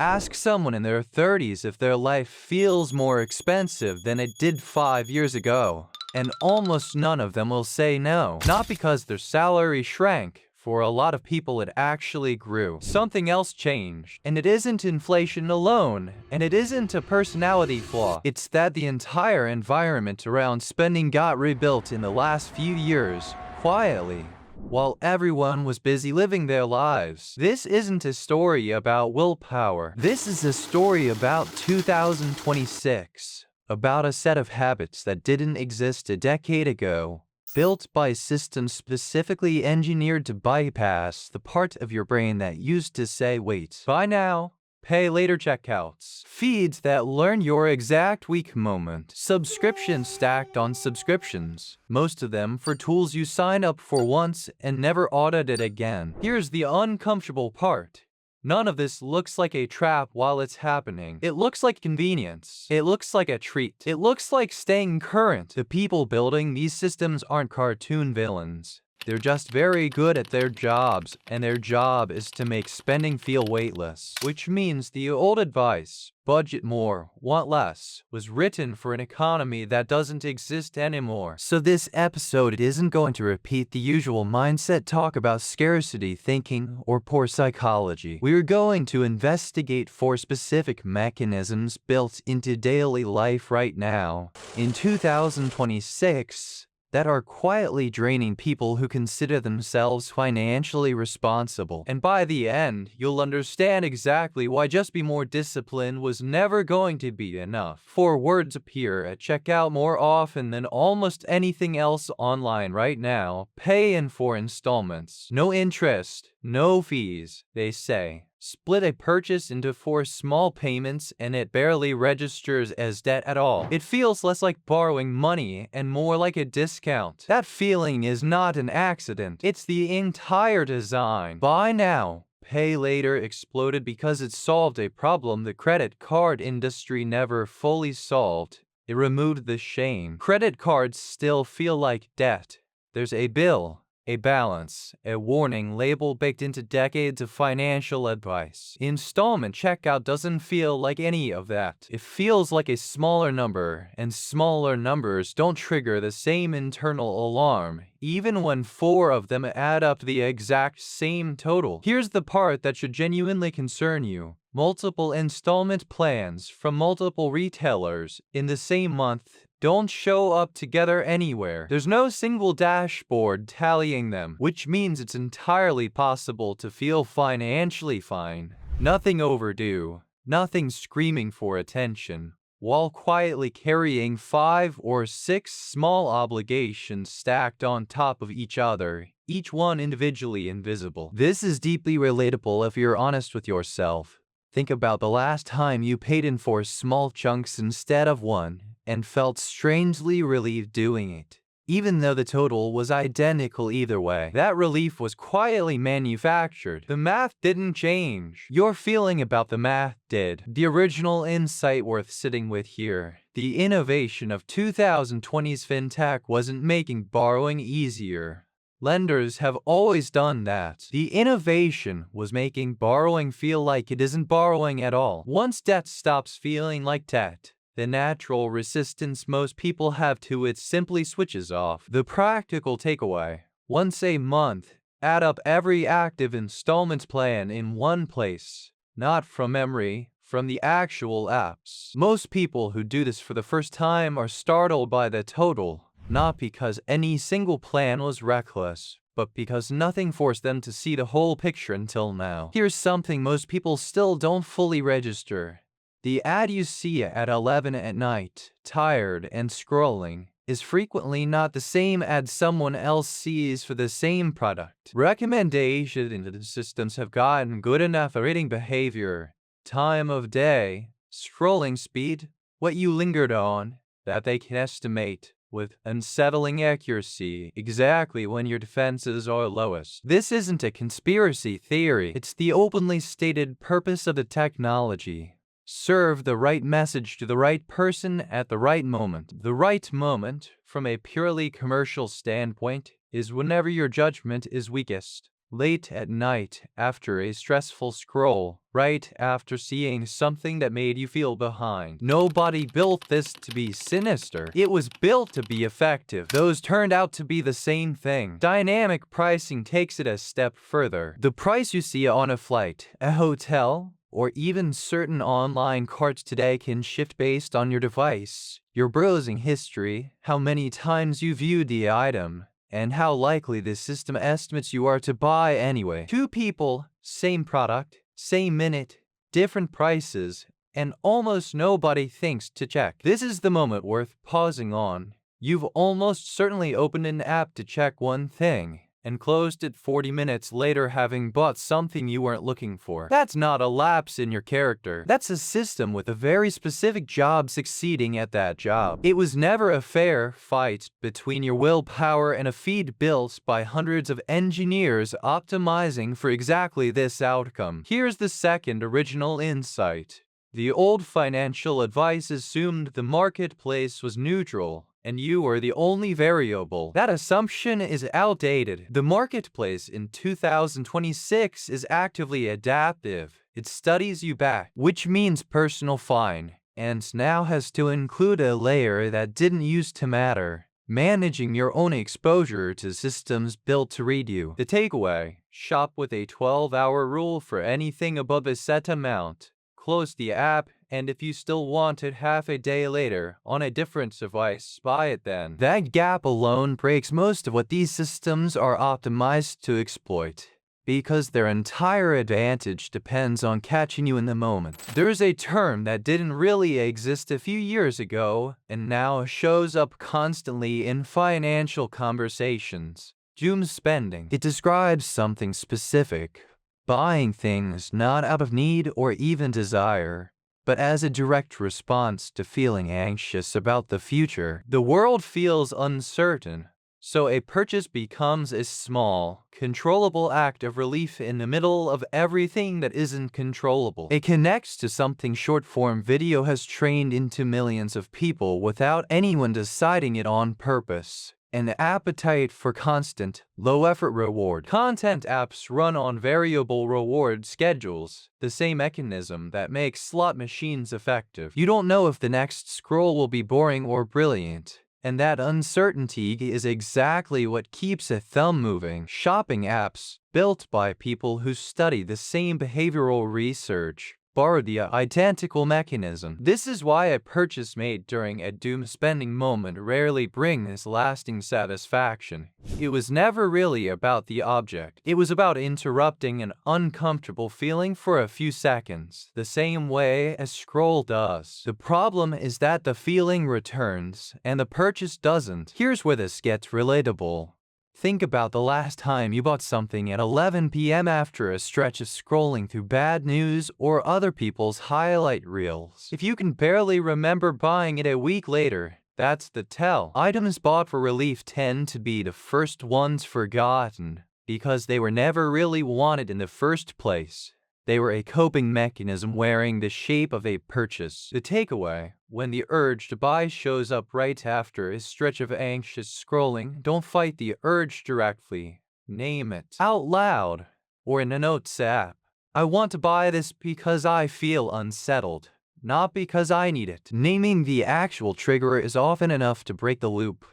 Ask someone in their 30s if their life feels more expensive than it did 5 years ago, and almost none of them will say no. Not because their salary shrank. For a lot of people, it actually grew. Something else changed. And it isn't inflation alone, and it isn't a personality flaw. It's that the entire environment around spending got rebuilt in the last few years, quietly, while everyone was busy living their lives. This isn't a story about willpower. This is a story about 2026. About a set of habits that didn't exist a decade ago, built by systems specifically engineered to bypass the part of your brain that used to say, wait, buy now, pay later checkouts. Feeds that learn your exact weak moment. Subscriptions stacked on subscriptions. Most of them for tools you sign up for once and never audited again. Here's the uncomfortable part. None of this looks like a trap while it's happening. It looks like convenience. It looks like a treat. It looks like staying current. The people building these systems aren't cartoon villains. They're just very good at their jobs, and their job is to make spending feel weightless. Which means the old advice, budget more, want less, was written for an economy that doesn't exist anymore. So this episode isn't going to repeat the usual mindset talk about scarcity thinking or poor psychology. We're going to investigate 4 specific mechanisms built into daily life right now, in 2026, that are quietly draining people who consider themselves financially responsible. And by the end, you'll understand exactly why just be more disciplined was never going to be enough. 4 words appear at checkout more often than almost anything else online right now. Pay in 4 installments. No interest, no fees, they say. Split a purchase into 4 small payments and it barely registers as debt at all. It feels less like borrowing money and more like a discount. That feeling is not an accident. It's the entire design. Buy now, pay later exploded because it solved a problem the credit card industry never fully solved. It removed the shame. Credit cards still feel like debt. There's a bill, a balance, a warning label baked into decades of financial advice. Installment checkout doesn't feel like any of that. It feels like a smaller number, and smaller numbers don't trigger the same internal alarm, even when 4 of them add up to the exact same total. Here's the part that should genuinely concern you. Multiple installment plans from multiple retailers in the same month don't show up together anywhere. There's no single dashboard tallying them, which means it's entirely possible to feel financially fine. Nothing overdue, nothing screaming for attention, while quietly carrying 5 or 6 small obligations stacked on top of each other, each one individually invisible. This is deeply relatable if you're honest with yourself. Think about the last time you paid in 4 small chunks instead of 1, and felt strangely relieved doing it, even though the total was identical either way. That relief was quietly manufactured. The math didn't change. Your feeling about the math did. The original insight worth sitting with here. The innovation of 2020's fintech wasn't making borrowing easier. Lenders have always done that. The innovation was making borrowing feel like it isn't borrowing at all. Once debt stops feeling like debt, the natural resistance most people have to it simply switches off. The practical takeaway: once a month, add up every active installment plan in one place. Not from memory, from the actual apps. Most people who do this for the first time are startled by the total, not because any single plan was reckless, but because nothing forced them to see the whole picture until now. Here's something most people still don't fully register. The ad you see at 11 at night, tired and scrolling, is frequently not the same ad someone else sees for the same product. Recommendations into the systems have gotten good enough at reading behavior, time of day, scrolling speed, what you lingered on, that they can estimate with unsettling accuracy exactly when your defenses are lowest. This isn't a conspiracy theory. It's the openly stated purpose of the technology. Serve the right message to the right person at the right moment. The right moment, from a purely commercial standpoint, is whenever your judgment is weakest. late at night after a stressful scroll, right after seeing something that made you feel behind. Nobody built this to be sinister. It was built to be effective. Those turned out to be the same thing. Dynamic pricing takes it a step further. The price you see on a flight, a hotel, or even certain online carts today can shift based on your device, your browsing history, how many times you viewed the item, and how likely the system estimates you are to buy anyway. Two people, same product, same minute, different prices, and almost nobody thinks to check. This is the moment worth pausing on. You've almost certainly opened an app to check one thing and closed it 40 minutes later having bought something you weren't looking for. That's not a lapse in your character. That's a system with a very specific job succeeding at that job. It was never a fair fight between your willpower and a feed built by hundreds of engineers optimizing for exactly this outcome. Here's the second original insight. The old financial advice assumed the marketplace was neutral and you were the only variable. That assumption is outdated. The marketplace in 2026 is actively adaptive. It studies you back, which means personal fine, and now has to include a layer that didn't used to matter. Managing your own exposure to systems built to read you. The takeaway: shop with a 12-hour rule for anything above a set amount. Close the app, and if you still want it half a day later on a different device, buy it then. That gap alone breaks most of what these systems are optimized to exploit, because their entire advantage depends on catching you in the moment. There's a term that didn't really exist a few years ago and now shows up constantly in financial conversations: doom spending. It describes something specific. Buying things not out of need or even desire, but as a direct response to feeling anxious about the future. The world feels uncertain, so a purchase becomes a small, controllable act of relief in the middle of everything that isn't controllable. It connects to something short-form video has trained into millions of people without anyone deciding it on purpose: an appetite for constant, low-effort reward. Content apps run on variable reward schedules, the same mechanism that makes slot machines effective. You don't know if the next scroll will be boring or brilliant, and that uncertainty is exactly what keeps a thumb moving. Shopping apps, built by people who study the same behavioral research, borrow the identical mechanism. This is why a purchase made during a doom spending moment rarely brings lasting satisfaction. It was never really about the object. It was about interrupting an uncomfortable feeling for a few seconds, the same way a scroll does. The problem is that the feeling returns and the purchase doesn't. Here's where this gets relatable. Think about the last time you bought something at 11 p.m. after a stretch of scrolling through bad news or other people's highlight reels. If you can barely remember buying it a week later, that's the tell. Items bought for relief tend to be the first ones forgotten because they were never really wanted in the first place. They were a coping mechanism wearing the shape of a purchase. The takeaway: when the urge to buy shows up right after a stretch of anxious scrolling, don't fight the urge directly. Name it out loud or in a notes app. I want to buy this because I feel unsettled, not because I need it. Naming the actual trigger is often enough to break the loop,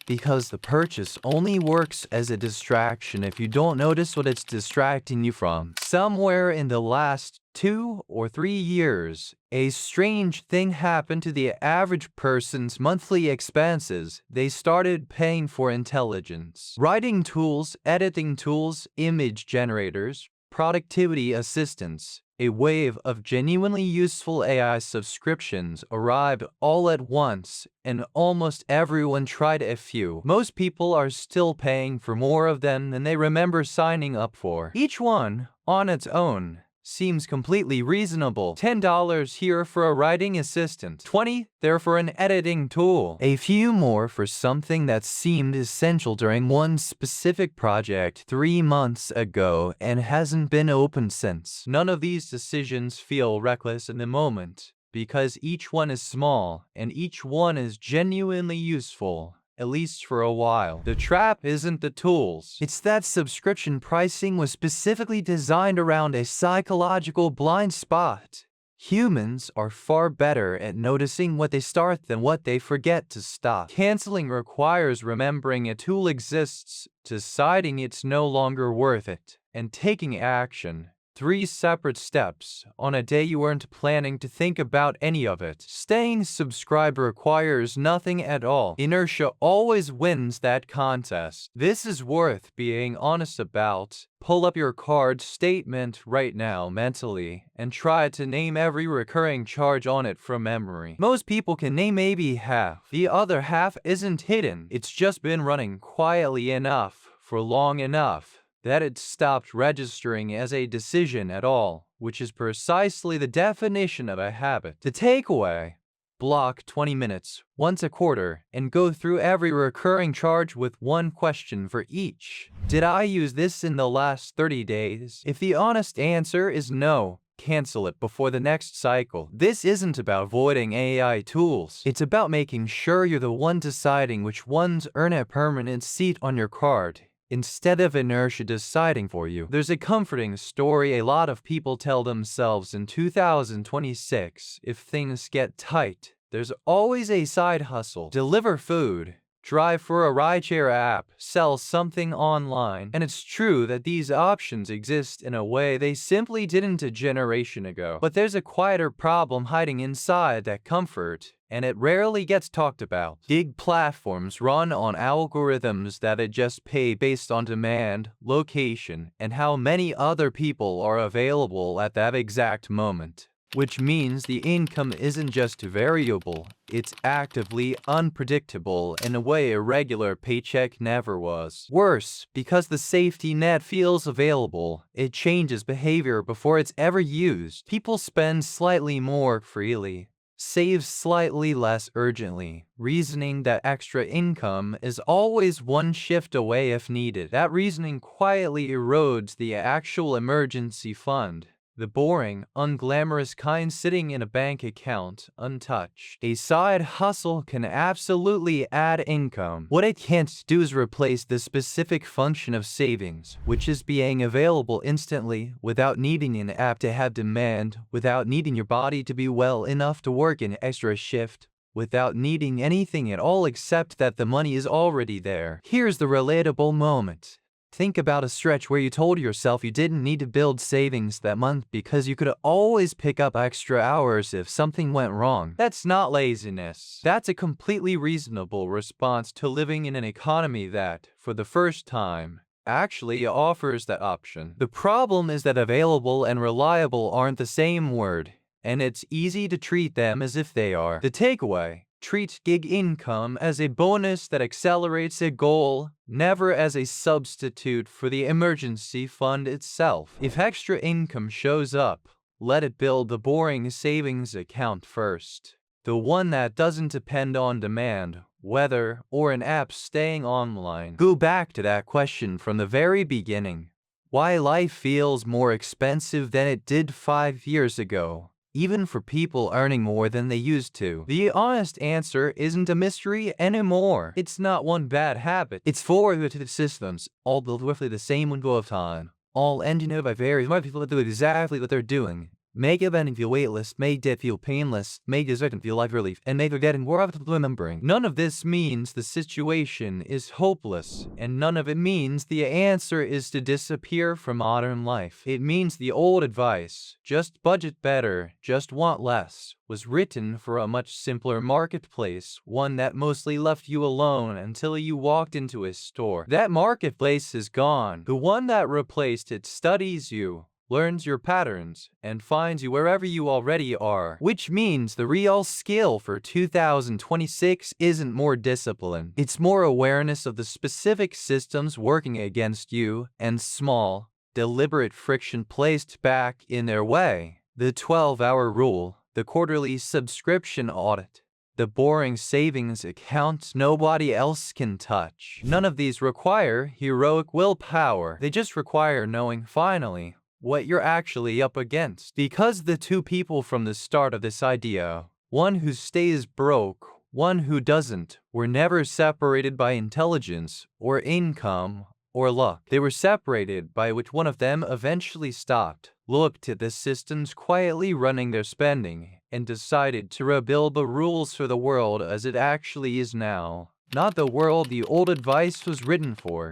because the purchase only works as a distraction if you don't notice what it's distracting you from. Somewhere in the last 2 or 3 years, a strange thing happened to the average person's monthly expenses. They started paying for intelligence. Writing tools, editing tools, image generators, productivity assistants. A wave of genuinely useful AI subscriptions arrived all at once, and almost everyone tried a few. Most people are still paying for more of them than they remember signing up for. Each one, on its own, seems completely reasonable. $10 here for a writing assistant, $20 there for an editing tool, a few more for something that seemed essential during one specific project 3 months ago and hasn't been opened since. None of these decisions feel reckless in the moment, because each one is small and each one is genuinely useful. at least for a while. The trap isn't the tools. It's that subscription pricing was specifically designed around a psychological blind spot. Humans are far better at noticing what they start than what they forget to stop. Canceling requires remembering a tool exists, deciding it's no longer worth it, and taking action. 3 separate steps on a day you weren't planning to think about any of it. Staying subscribed requires nothing at all. Inertia always wins that contest. This is worth being honest about. Pull up your card statement right now mentally and try to name every recurring charge on it from memory. Most people can name maybe half. The other half isn't hidden. It's just been running quietly enough for long enough that it stopped registering as a decision at all, which is precisely the definition of a habit. The takeaway: block 20 minutes once a quarter and go through every recurring charge with one question for each. Did I use this in the last 30 days? If the honest answer is no, cancel it before the next cycle. This isn't about avoiding AI tools. It's about making sure you're the one deciding which ones earn a permanent seat on your card, instead of inertia deciding for you. There's a comforting story a lot of people tell themselves in 2026. If things get tight, there's always a side hustle. Deliver food, drive for a rideshare app, sell something online. And it's true that these options exist in a way they simply didn't a generation ago. But there's a quieter problem hiding inside that comfort, and it rarely gets talked about. Gig platforms run on algorithms that adjust pay based on demand, location, and how many other people are available at that exact moment. Which means the income isn't just variable, it's actively unpredictable in a way a regular paycheck never was. Worse, because the safety net feels available, it changes behavior before it's ever used. People spend slightly more freely, save slightly less urgently, reasoning that extra income is always one shift away if needed. That reasoning quietly erodes the actual emergency fund, the boring, unglamorous kind sitting in a bank account, untouched. A side hustle can absolutely add income. What it can't do is replace the specific function of savings, which is being available instantly without needing an app to have demand, without needing your body to be well enough to work an extra shift, without needing anything at all except that the money is already there. Here's the relatable moment. Think about a stretch where you told yourself you didn't need to build savings that month because you could always pick up extra hours if something went wrong. That's not laziness. That's a completely reasonable response to living in an economy that, for the first time, actually offers that option. The problem is that available and reliable aren't the same word, and it's easy to treat them as if they are. The takeaway: treat gig income as a bonus that accelerates a goal, never as a substitute for the emergency fund itself. If extra income shows up, let it build the boring savings account first. The one that doesn't depend on demand, weather, or an app staying online. Go back to that question from the very beginning. Why life feels more expensive than it did 5 years ago, even for people earning more than they used to. The honest answer isn't a mystery anymore. It's not one bad habit. It's 4 iterative systems, all built roughly the same window of time, all engineered by various people that do exactly what they're doing. Make event feel weightless, make death feel painless, make desert feel life relief, and make forgetting more of remembering. None of this means the situation is hopeless, and none of it means the answer is to disappear from modern life. It means the old advice, just budget better, just want less, was written for a much simpler marketplace, one that mostly left you alone until you walked into a store. That marketplace is gone. The one that replaced it studies you, learns your patterns, and finds you wherever you already are. Which means the real skill for 2026 isn't more discipline. It's more awareness of the specific systems working against you and small, deliberate friction placed back in their way. The 12-hour rule, the quarterly subscription audit, the boring savings account nobody else can touch. None of these require heroic willpower. They just require knowing finally what you're actually up against. Because the 2 people from the start of this idea, one who stays broke, one who doesn't, were never separated by intelligence or income or luck. They were separated by which one of them eventually stopped, looked at the systems quietly running their spending, and decided to rebuild the rules for the world as it actually is now, not the world the old advice was written for.